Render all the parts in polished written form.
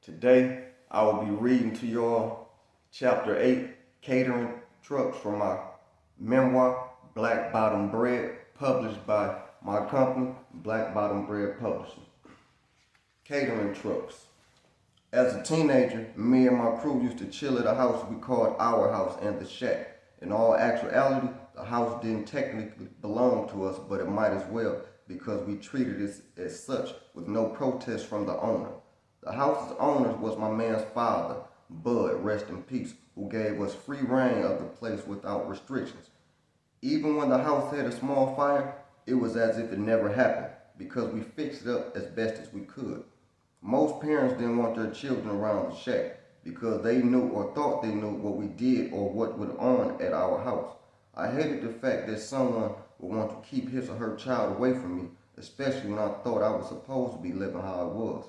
Today, I will be reading to y'all Chapter 8, Catering Trucks from my memoir, Black Bottom Bred, published by my company, Black Bottom Bred Publishing. Catering Trucks. As a teenager, me and my crew used to chill at a house we called our house and the shack. In all actuality, the house didn't technically belong to us, but it might as well because we treated it as such with no protest from the owner. The house's owner was my man's father, Bud, rest in peace, who gave us free reign of the place without restrictions. Even when the house had a small fire, it was as if it never happened because we fixed it up as best as we could. Most parents didn't want their children around the shack because they knew or thought they knew what we did or what went on at our house. I hated the fact that someone would want to keep his or her child away from me, especially when I thought I was supposed to be living how I was.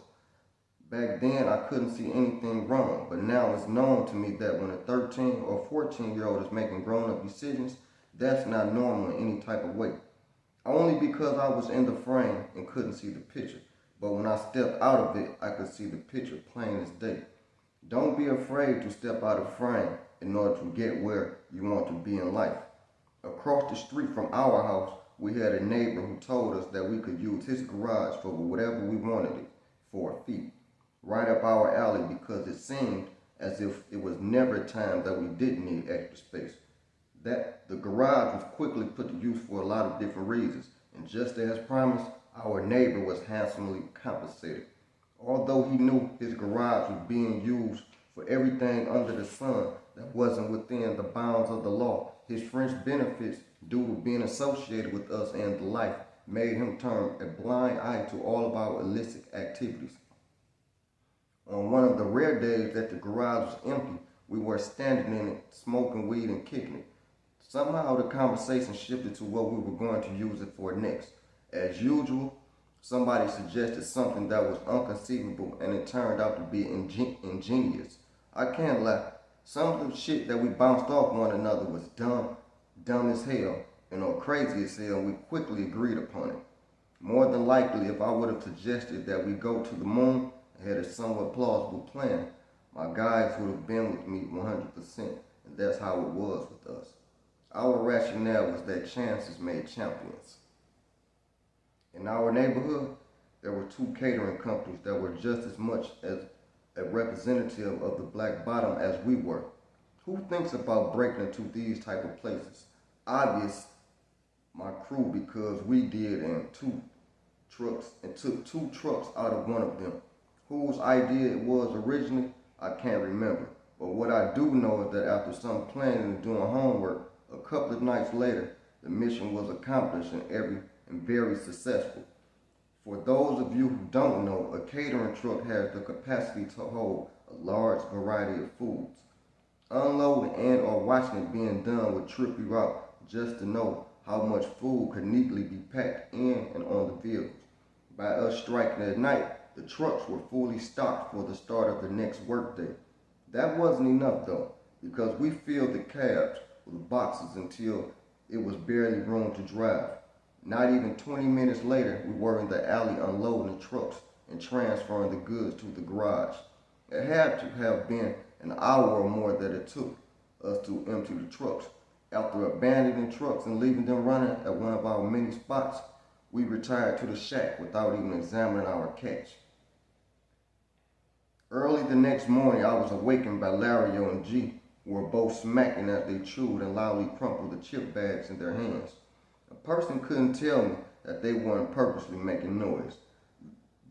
Back then, I couldn't see anything wrong, but now it's known to me that when a 13 or 14-year-old is making grown-up decisions, that's not normal in any type of way. Only because I was in the frame and couldn't see the picture. But when I stepped out of it, I could see the picture plain as day. Don't be afraid to step out of frame in order to get where you want to be in life. Across the street from our house, we had a neighbor who told us that we could use his garage for whatever we wanted it for a fee. Right up our alley because it seemed as if it was never a time that we didn't need extra space. That the garage was quickly put to use for a lot of different reasons, and just as promised, our neighbor was handsomely compensated. Although he knew his garage was being used for everything under the sun that wasn't within the bounds of the law, his French benefits due to being associated with us and the life made him turn a blind eye to all of our illicit activities. On one of the rare days that the garage was empty, we were standing in it, smoking weed and kicking it. Somehow the conversation shifted to what we were going to use it for next. As usual, somebody suggested something that was inconceivable and it turned out to be ingenious. I can't lie, some of the shit that we bounced off one another was dumb as hell, or crazy as hell, and we quickly agreed upon it. More than likely, if I would have suggested that we go to the moon, had a somewhat plausible plan, my guys would have been with me 100%, and that's how it was with us. Our rationale was that chances made champions. In our neighborhood, there were two catering companies that were just as much as a representative of the Black Bottom as we were. Who thinks about breaking into these type of places? Obvious, my crew, because we did, and took two trucks out of one of them. Whose idea it was originally, I can't remember. But what I do know is that after some planning and doing homework, a couple of nights later, the mission was accomplished and very successful. For those of you who don't know, a catering truck has the capacity to hold a large variety of foods. Unloading and or watching it being done would trip you out just to know how much food could neatly be packed in and on the vehicles. By us striking at night, the trucks were fully stocked for the start of the next workday. That wasn't enough though, because we filled the cabs with boxes until it was barely room to drive. Not even 20 minutes later, we were in the alley unloading the trucks and transferring the goods to the garage. It had to have been an hour or more that it took us to empty the trucks. After abandoning trucks and leaving them running at one of our many spots, we retired to the shack without even examining our catch. Early the next morning, I was awakened by Lario and G, who were both smacking as they chewed and loudly crumpled the chip bags in their hands. A person couldn't tell me that they weren't purposely making noise.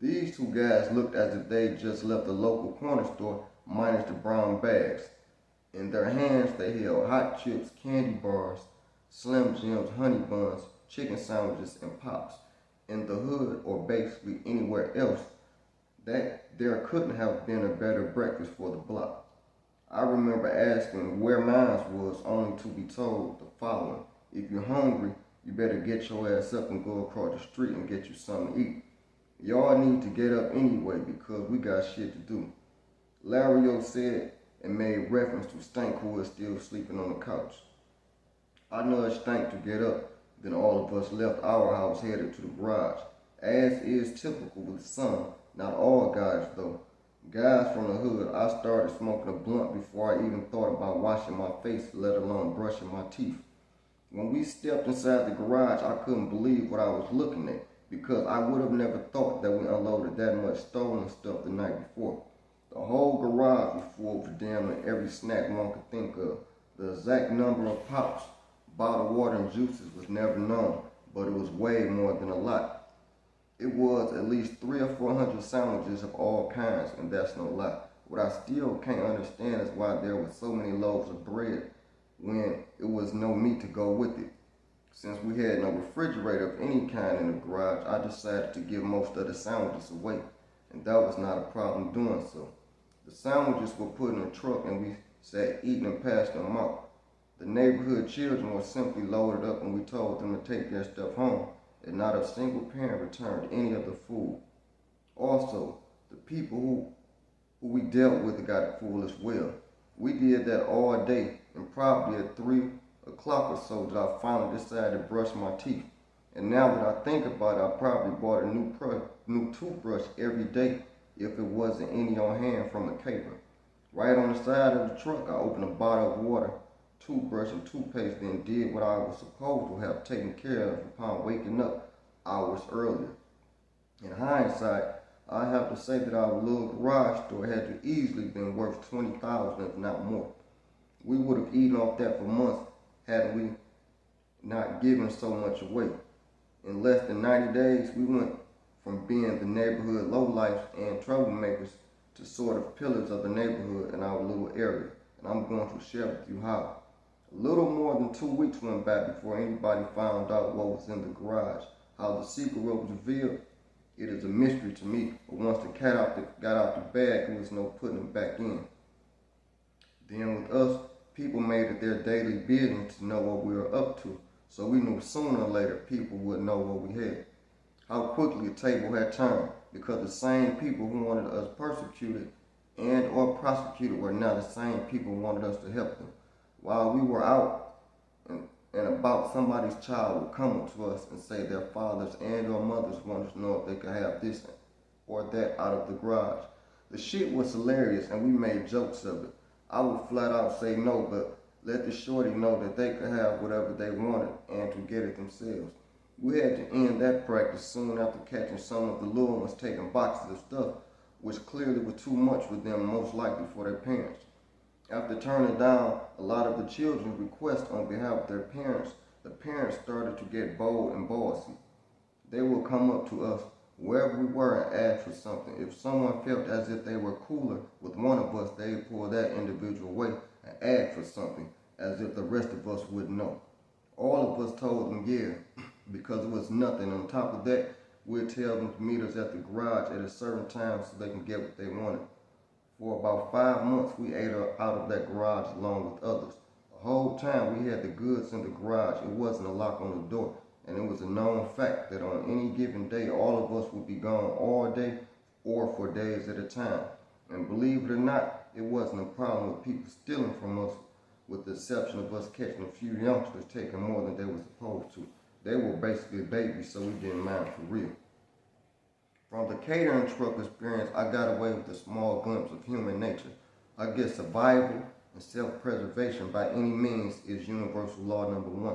These two guys looked as if they just left the local corner store minus the brown bags. In their hands, they held hot chips, candy bars, Slim Jims, honey buns, chicken sandwiches, and pops. In the hood, or basically anywhere else, that there couldn't have been a better breakfast for the block. I remember asking where mine was, only to be told the following: if you're hungry, you better get your ass up and go across the street and get you something to eat. Y'all need to get up anyway because we got shit to do. Lario said and made reference to Stank, who was still sleeping on the couch. I nudged Stank to get up, then all of us left our house headed to the garage. As is typical with some, not all guys though, Guys from the hood, I started smoking a blunt before I even thought about washing my face, let alone brushing my teeth. When we stepped inside the garage, I couldn't believe what I was looking at because I would have never thought that we unloaded that much stolen stuff the night before. The whole garage was full of damn near every snack one could think of. The exact number of pops, bottled water, and juices was never known, but it was way more than a lot. It was at least 300 or 400 sandwiches of all kinds, and that's no lie. What I still can't understand is why there were so many loaves of bread when it was no meat to go with it. Since we had no refrigerator of any kind in the garage, I decided to give most of the sandwiches away, and that was not a problem doing so. The sandwiches were put in a truck and we sat eating and passed them out. The neighborhood children were simply loaded up and we told them to take their stuff home, and not a single parent returned any of the food. Also, the people who we dealt with got full as well. We did that all day, and probably at 3 o'clock or so that I finally decided to brush my teeth. And now that I think about it, I probably bought a new toothbrush every day if it wasn't any on hand from a caper. Right on the side of the truck, I opened a bottle of water, toothbrush, and toothpaste, then did what I was supposed to have taken care of upon waking up hours earlier. In hindsight, I have to say that our little garage store had to easily been worth $20,000 if not more. We would have eaten off that for months had we not given so much away. In less than 90 days, we went from being the neighborhood lowlifes and troublemakers to sort of pillars of the neighborhood in our little area. And I'm going to share with you how. A little more than 2 weeks went by before anybody found out what was in the garage. How the secret was revealed, it is a mystery to me. But once the cat got out the bag, there was no putting it back in. Then with us, people made it their daily business to know what we were up to. So we knew sooner or later people would know what we had. How quickly the table had turned, because the same people who wanted us persecuted and or prosecuted were now the same people who wanted us to help them. While we were out and about, somebody's child would come up to us and say their fathers and or mothers wanted to know if they could have this or that out of the garage. The shit was hilarious and we made jokes of it. I would flat out say no, but let the shorty know that they could have whatever they wanted and to get it themselves. We had to end that practice soon after catching some of the little ones taking boxes of stuff, which clearly was too much for them, most likely for their parents. After turning down a lot of the children's requests on behalf of their parents, the parents started to get bold and bossy. They would come up to us wherever we were and ask for something. If someone felt as if they were cooler with one of us, they would pull that individual away and ask for something, as if the rest of us wouldn't know. All of us told them yeah, because it was nothing. On top of that, we'd tell them to meet us at the garage at a certain time so they can get what they wanted. For about 5 months, we ate out of that garage along with others. The whole time we had the goods in the garage. It wasn't a lock on the door, and it was a known fact that on any given day, all of us would be gone all day or for days at a time. And believe it or not, it wasn't a problem with people stealing from us, with the exception of us catching a few youngsters taking more than they were supposed to. They were basically babies, so we didn't mind for real. From the catering truck experience, I got away with a small glimpse of human nature. I guess survival and self-preservation by any means is universal law number 1.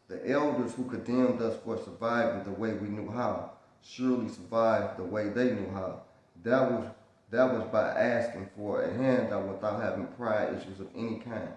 The elders who condemned us for surviving the way we knew how surely survived the way they knew how. That was by asking for a handout without having prior issues of any kind.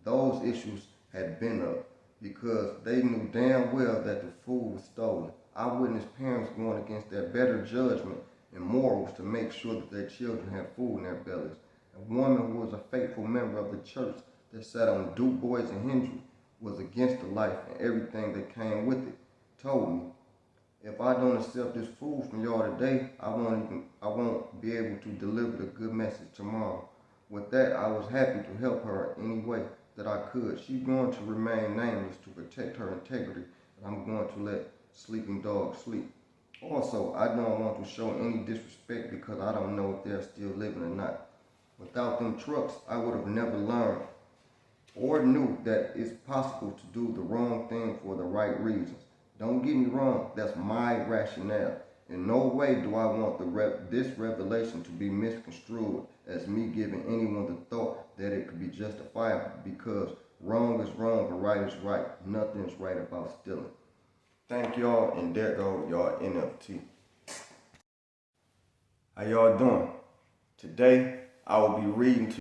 Those issues had been up because they knew damn well that the food was stolen. I witnessed parents going against their better judgment and morals to make sure that their children had food in their bellies. A woman who was a faithful member of the church that sat on Du Bois and Hendry was against the life and everything that came with it, told me, if I don't accept this food from y'all today, I won't be able to deliver the good message tomorrow. With that, I was happy to help her in any way that I could. She's going to remain nameless to protect her integrity, and I'm going to let sleeping dogs sleep. Also, I don't want to show any disrespect because I don't know if they're still living or not. Without them trucks, I would have never learned or knew that it's possible to do the wrong thing for the right reasons. Don't get me wrong, that's my rationale. In no way do I want this revelation to be misconstrued as me giving anyone the thought that it could be justifiable, because wrong is wrong and right is right. Nothing is right about stealing. Thank y'all, and there go y'all NFT. How y'all doing? Today, I will be reading to